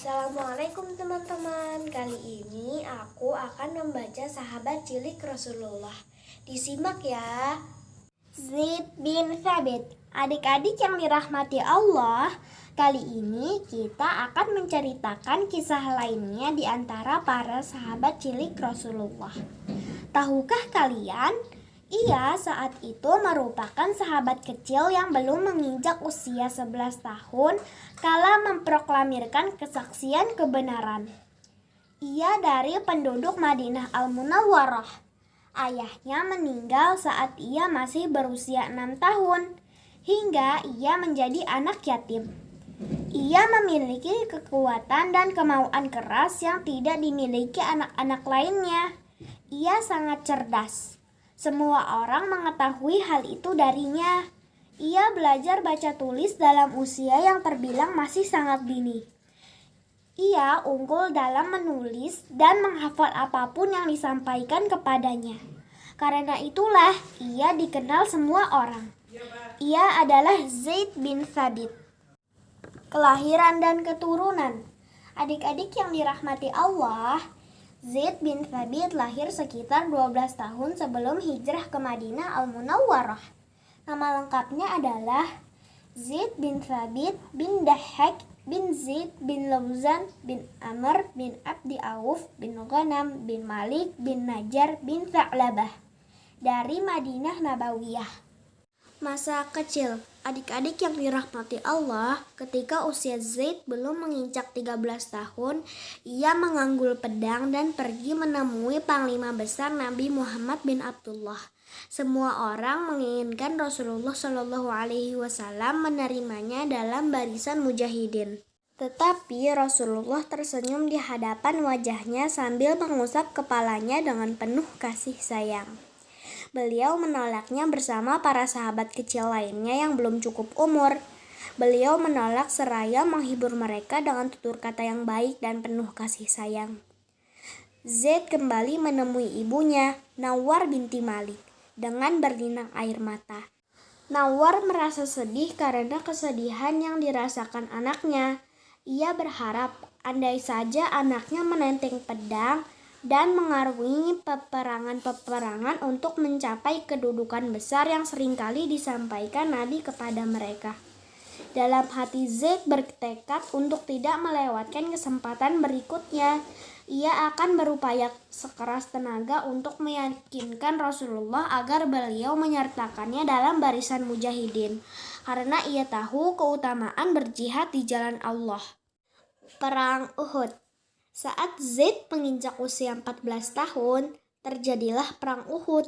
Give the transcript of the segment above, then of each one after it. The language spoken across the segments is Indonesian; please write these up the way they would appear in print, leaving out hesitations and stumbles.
Assalamualaikum teman-teman. Kali ini aku akan membaca sahabat cilik Rasulullah. Disimak ya. Zaid bin Thabit. Adik-adik yang dirahmati Allah, kali ini kita akan menceritakan kisah lainnya di antara para sahabat cilik Rasulullah. Tahukah kalian? Ia saat itu merupakan sahabat kecil yang belum menginjak usia 11 tahun kala memproklamirkan kesaksian kebenaran. Ia dari penduduk Madinah Al-Munawwarah. Ayahnya meninggal saat ia masih berusia 6 tahun, hingga ia menjadi anak yatim. Ia memiliki kekuatan dan kemauan keras yang tidak dimiliki anak-anak lainnya. Ia sangat cerdas. Semua orang mengetahui hal itu darinya. Ia belajar baca tulis dalam usia yang terbilang masih sangat dini. Ia unggul dalam menulis dan menghafal apapun yang disampaikan kepadanya. Karena itulah ia dikenal semua orang. Ia adalah Zaid bin Thabit. Kelahiran dan keturunan. Adik-adik yang dirahmati Allah, Zaid bin Thabit lahir sekitar 12 tahun sebelum hijrah ke Madinah Al-Munawwarah. Nama lengkapnya adalah Zaid bin Thabit bin Dahhak bin Zaid bin Lauzan bin Amr bin Abdi Auf bin Ghanam bin Malik bin Najjar bin Tha'labah dari Madinah Nabawiyah. Masa kecil. Adik-adik yang dirahmati Allah, ketika usia Zaid belum menginjak 13 tahun, ia menganggul pedang dan pergi menemui Panglima Besar Nabi Muhammad bin Abdullah. Semua orang menginginkan Rasulullah Shallallahu Alaihi Wasallam menerimanya dalam barisan mujahidin. Tetapi Rasulullah tersenyum di hadapan wajahnya sambil mengusap kepalanya dengan penuh kasih sayang. Beliau menolaknya bersama para sahabat kecil lainnya yang belum cukup umur. Beliau menolak seraya menghibur mereka dengan tutur kata yang baik dan penuh kasih sayang. Zaid kembali menemui ibunya, Nawar binti Malik, dengan berlinang air mata. Nawar merasa sedih karena kesedihan yang dirasakan anaknya. Ia berharap andai saja anaknya menenteng pedang dan mengarungi peperangan-peperangan untuk mencapai kedudukan besar yang seringkali disampaikan Nabi kepada mereka. Dalam hati Zaid bertekad untuk tidak melewatkan kesempatan berikutnya. Ia akan berupaya sekeras tenaga untuk meyakinkan Rasulullah agar beliau menyertakannya dalam barisan mujahidin, karena ia tahu keutamaan berjihad di jalan Allah. Perang Uhud. Saat Zaid menginjak usia 14 tahun, terjadilah perang Uhud.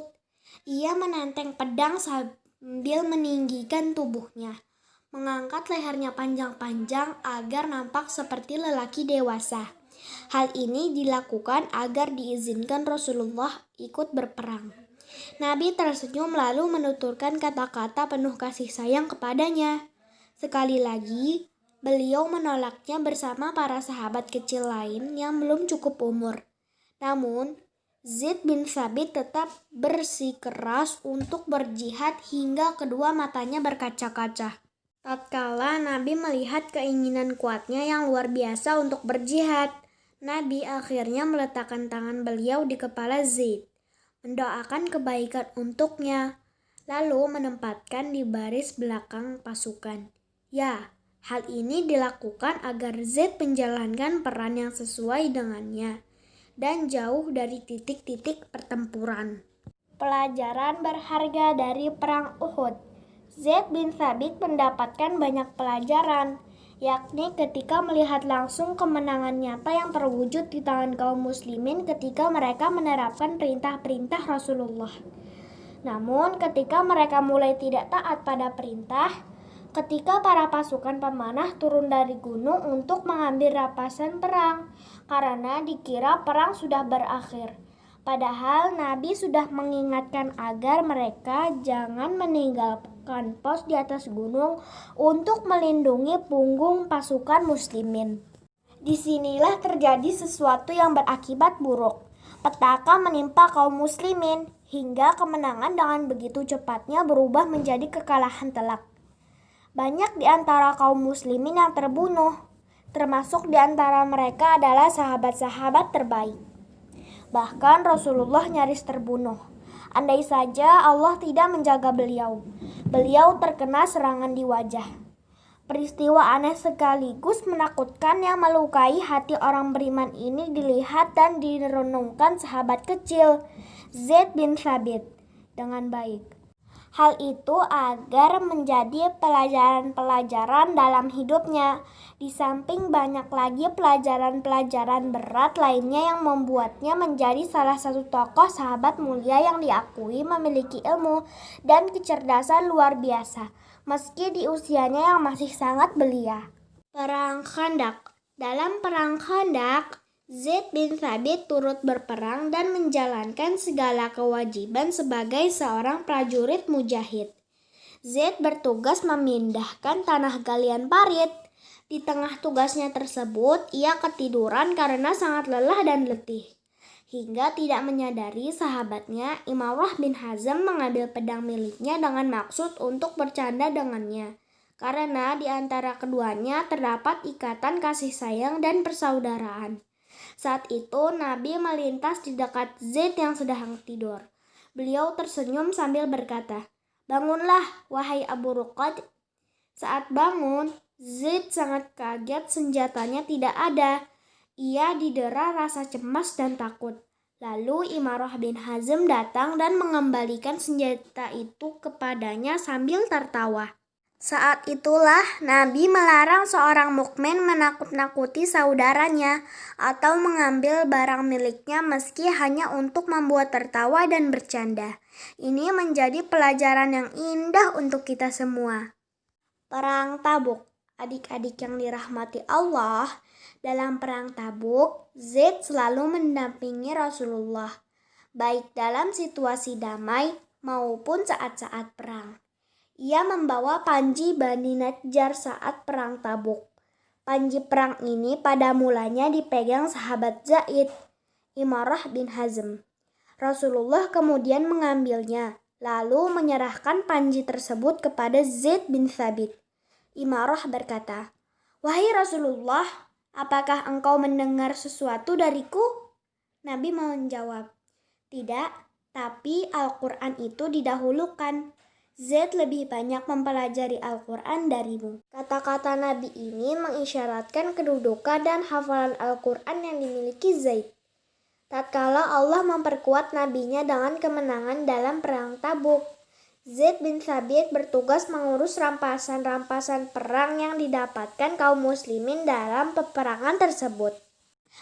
Ia menenteng pedang sambil meninggikan tubuhnya, mengangkat lehernya panjang-panjang agar nampak seperti lelaki dewasa. Hal ini dilakukan agar diizinkan Rasulullah ikut berperang. Nabi tersenyum lalu menuturkan kata-kata penuh kasih sayang kepadanya. Sekali lagi, beliau menolaknya bersama para sahabat kecil lain yang belum cukup umur. Namun, Zaid bin Thabit tetap bersikeras untuk berjihad hingga kedua matanya berkaca-kaca. Tatkala Nabi melihat keinginan kuatnya yang luar biasa untuk berjihad, Nabi akhirnya meletakkan tangan beliau di kepala Zaid, mendoakan kebaikan untuknya, lalu menempatkan di baris belakang pasukan. Ya, hal ini dilakukan agar Zaid menjalankan peran yang sesuai dengannya dan jauh dari titik-titik pertempuran. Pelajaran berharga dari Perang Uhud. Zaid bin Thabit mendapatkan banyak pelajaran, yakni ketika melihat langsung kemenangan nyata yang terwujud di tangan kaum muslimin ketika mereka menerapkan perintah-perintah Rasulullah. Namun ketika mereka mulai tidak taat pada perintah, ketika para pasukan pemanah turun dari gunung untuk mengambil rampasan perang, karena dikira perang sudah berakhir. Padahal Nabi sudah mengingatkan agar mereka jangan meninggalkan pos di atas gunung untuk melindungi punggung pasukan muslimin. Disinilah terjadi sesuatu yang berakibat buruk. Petaka menimpa kaum muslimin hingga kemenangan dengan begitu cepatnya berubah menjadi kekalahan telak. Banyak di antara kaum muslimin yang terbunuh. Termasuk di antara mereka adalah sahabat-sahabat terbaik. Bahkan Rasulullah nyaris terbunuh. Andai saja Allah tidak menjaga beliau, beliau terkena serangan di wajah. Peristiwa aneh sekaligus menakutkan yang melukai hati orang beriman ini dilihat dan direnungkan sahabat kecil Zaid bin Thabit dengan baik. Hal itu agar menjadi pelajaran-pelajaran dalam hidupnya. Di samping banyak lagi pelajaran-pelajaran berat lainnya yang membuatnya menjadi salah satu tokoh sahabat mulia yang diakui memiliki ilmu dan kecerdasan luar biasa, meski di usianya yang masih sangat belia. Perang Khandaq. Dalam Perang Khandaq, Zaid bin Thabit turut berperang dan menjalankan segala kewajiban sebagai seorang prajurit mujahid. Zaid bertugas memindahkan tanah galian parit. Di tengah tugasnya tersebut, ia ketiduran karena sangat lelah dan letih. Hingga tidak menyadari sahabatnya, Imarah bin Hazm mengambil pedang miliknya dengan maksud untuk bercanda dengannya. Karena di antara keduanya terdapat ikatan kasih sayang dan persaudaraan. Saat itu Nabi melintas di dekat Zaid yang sedang tidur. Beliau tersenyum sambil berkata, "Bangunlah, wahai Abu Ruqad." Saat bangun, Zaid sangat kaget senjatanya tidak ada. Ia didera rasa cemas dan takut. Lalu Imarah bin Hazm datang dan mengembalikan senjata itu kepadanya sambil tertawa. Saat itulah Nabi melarang seorang mukmin menakut-nakuti saudaranya atau mengambil barang miliknya meski hanya untuk membuat tertawa dan bercanda. Ini menjadi pelajaran yang indah untuk kita semua. Perang Tabuk. Adik-adik yang dirahmati Allah, dalam Perang Tabuk, Zaid selalu mendampingi Rasulullah, baik dalam situasi damai maupun saat-saat perang. Ia membawa panji Bani Najjar saat Perang Tabuk. Panji perang ini pada mulanya dipegang sahabat Zaid, Imarah bin Hazm. Rasulullah kemudian mengambilnya, lalu menyerahkan panji tersebut kepada Zaid bin Thabit. Imarah berkata, "Wahai Rasulullah, apakah engkau mendengar sesuatu dariku?" Nabi menjawab, "Tidak, tapi Al-Quran itu didahulukan. Zaid lebih banyak mempelajari Al-Quran darimu." Kata-kata Nabi ini mengisyaratkan kedudukan dan hafalan Al-Quran yang dimiliki Zaid. Tatkala Allah memperkuat nabinya dengan kemenangan dalam Perang Tabuk, Zaid bin Thabit bertugas mengurus rampasan-rampasan perang yang didapatkan kaum muslimin dalam peperangan tersebut.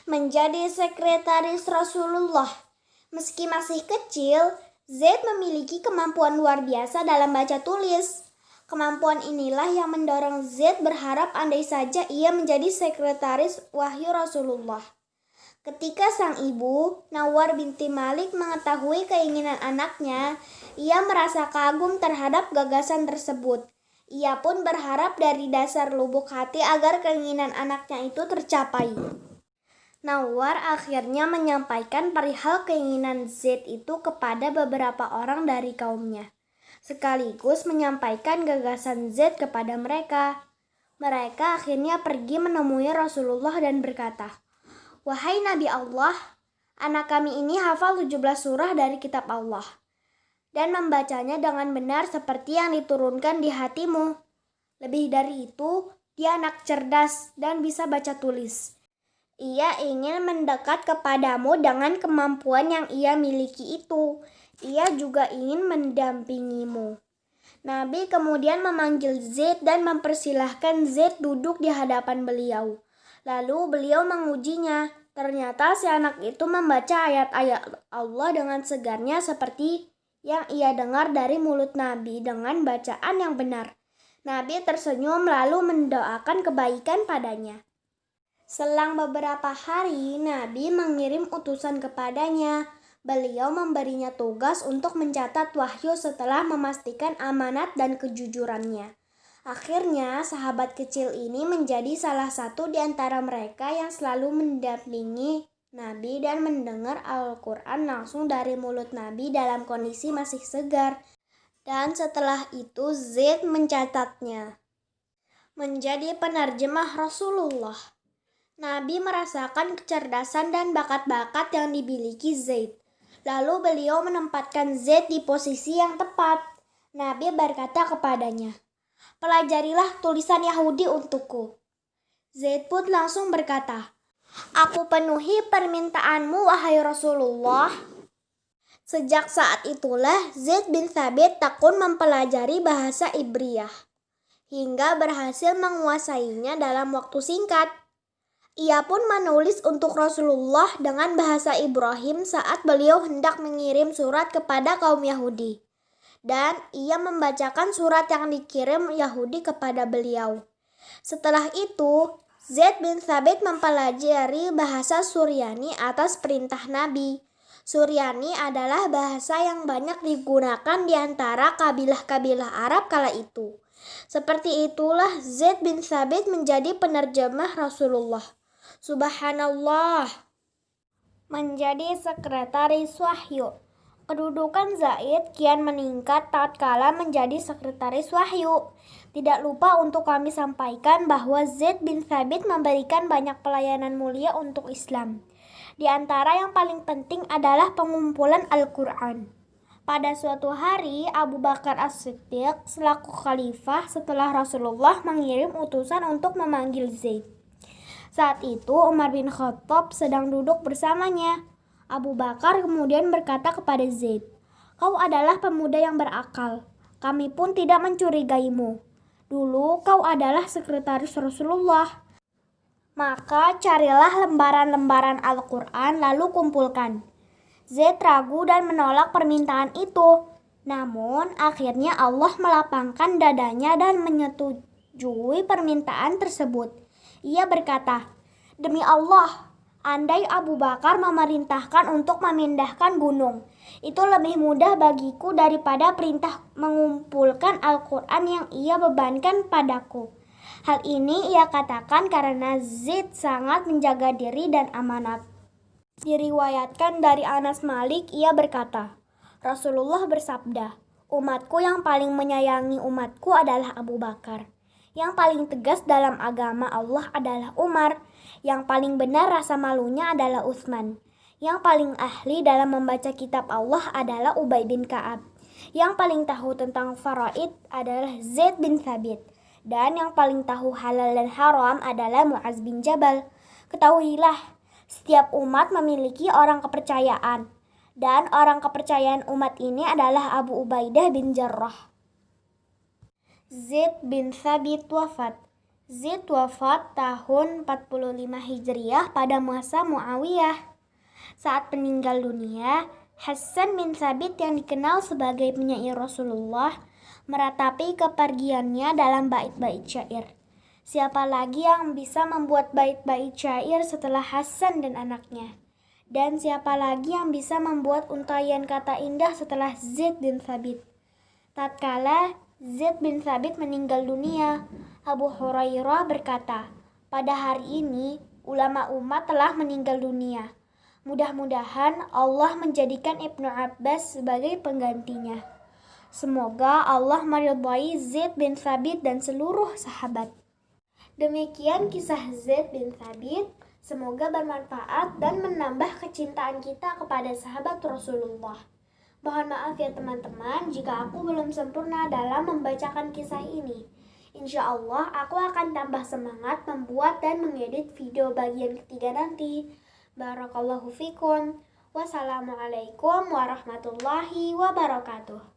Menjadi sekretaris Rasulullah. Meski masih kecil, Zaid memiliki kemampuan luar biasa dalam baca tulis. Kemampuan inilah yang mendorong Zaid berharap andai saja ia menjadi sekretaris wahyu Rasulullah. Ketika sang ibu, Nawar binti Malik, mengetahui keinginan anaknya, ia merasa kagum terhadap gagasan tersebut. Ia pun berharap dari dasar lubuk hati agar keinginan anaknya itu tercapai. Nawar akhirnya menyampaikan perihal keinginan Zaid itu kepada beberapa orang dari kaumnya, sekaligus menyampaikan gagasan Zaid kepada mereka. Mereka akhirnya pergi menemui Rasulullah dan berkata, "Wahai Nabi Allah, anak kami ini hafal 17 surah dari kitab Allah dan membacanya dengan benar seperti yang diturunkan di hatimu. Lebih dari itu, dia anak cerdas dan bisa baca tulis. Ia ingin mendekat kepadamu dengan kemampuan yang ia miliki itu. Ia juga ingin mendampingimu." Nabi kemudian memanggil Zaid dan mempersilahkan Zaid duduk di hadapan beliau. Lalu beliau mengujinya. Ternyata si anak itu membaca ayat-ayat Allah dengan segarnya seperti yang ia dengar dari mulut Nabi dengan bacaan yang benar. Nabi tersenyum lalu mendoakan kebaikan padanya. Selang beberapa hari, Nabi mengirim utusan kepadanya. Beliau memberinya tugas untuk mencatat wahyu setelah memastikan amanat dan kejujurannya. Akhirnya, sahabat kecil ini menjadi salah satu di antara mereka yang selalu mendampingi Nabi dan mendengar Al-Quran langsung dari mulut Nabi dalam kondisi masih segar. Dan setelah itu Zaid mencatatnya. Menjadi penerjemah Rasulullah. Nabi merasakan kecerdasan dan bakat-bakat yang dimiliki Zaid. Lalu beliau menempatkan Zaid di posisi yang tepat. Nabi berkata kepadanya, "Pelajarilah tulisan Yahudi untukku." Zaid pun langsung berkata, "Aku penuhi permintaanmu, wahai Rasulullah." Sejak saat itulah Zaid bin Thabit tekun mempelajari bahasa Ibriyah hingga berhasil menguasainya dalam waktu singkat. Ia pun menulis untuk Rasulullah dengan bahasa Ibrahim saat beliau hendak mengirim surat kepada kaum Yahudi. Dan ia membacakan surat yang dikirim Yahudi kepada beliau. Setelah itu, Zaid bin Thabit mempelajari bahasa Suryani atas perintah Nabi. Suryani adalah bahasa yang banyak digunakan di antara kabilah-kabilah Arab kala itu. Seperti itulah Zaid bin Thabit menjadi penerjemah Rasulullah. Subhanallah. Menjadi sekretaris wahyu. Kedudukan Zaid kian meningkat tatkala menjadi sekretaris wahyu. Tidak lupa untuk kami sampaikan bahwa Zaid bin Thabit memberikan banyak pelayanan mulia untuk Islam. Di antara yang paling penting adalah pengumpulan Al-Quran. Pada suatu hari, Abu Bakar As-Siddiq selaku khalifah setelah Rasulullah mengirim utusan untuk memanggil Zaid. Saat itu Umar bin Khattab sedang duduk bersamanya. Abu Bakar kemudian berkata kepada Zaid, "Kau adalah pemuda yang berakal. Kami pun tidak mencurigaimu. Dulu kau adalah sekretaris Rasulullah. Maka carilah lembaran-lembaran Al-Quran lalu kumpulkan." Zaid ragu dan menolak permintaan itu. Namun akhirnya Allah melapangkan dadanya dan menyetujui permintaan tersebut. Ia berkata, "Demi Allah, andai Abu Bakar memerintahkan untuk memindahkan gunung, itu lebih mudah bagiku daripada perintah mengumpulkan Al-Quran yang ia bebankan padaku." Hal ini ia katakan karena Zaid sangat menjaga diri dan amanat. Diriwayatkan dari Anas Malik, ia berkata, Rasulullah bersabda, "Umatku yang paling menyayangi umatku adalah Abu Bakar. Yang paling tegas dalam agama Allah adalah Umar. Yang paling benar rasa malunya adalah Utsman. Yang paling ahli dalam membaca kitab Allah adalah Ubay bin Ka'ab. Yang paling tahu tentang faraid adalah Zaid bin Thabit. Dan yang paling tahu halal dan haram adalah Mu'az bin Jabal. Ketahuilah, setiap umat memiliki orang kepercayaan. Dan orang kepercayaan umat ini adalah Abu Ubaidah bin Jarrah." Zaid bin Thabit wafat. Zaid wafat tahun 45 Hijriah pada masa Muawiyah. Saat meninggal dunia, Hassan bin Thabit yang dikenal sebagai penyair Rasulullah meratapi kepergiannya dalam bait-bait syair. Siapa lagi yang bisa membuat bait-bait syair setelah Hassan dan anaknya? Dan siapa lagi yang bisa membuat untaian kata indah setelah Zaid bin Thabit? Tatkala Zaid bin Thabit meninggal dunia, Abu Hurairah berkata, "Pada hari ini, ulama umat telah meninggal dunia. Mudah-mudahan Allah menjadikan Ibnu Abbas sebagai penggantinya." Semoga Allah meridhai Zaid bin Thabit dan seluruh sahabat. Demikian kisah Zaid bin Thabit. Semoga bermanfaat dan menambah kecintaan kita kepada sahabat Rasulullah. Mohon maaf ya teman-teman jika aku belum sempurna dalam membacakan kisah ini. Insya Allah aku akan tambah semangat membuat dan mengedit video bagian ketiga nanti. Barakallahu fikum. Wassalamualaikum warahmatullahi wabarakatuh.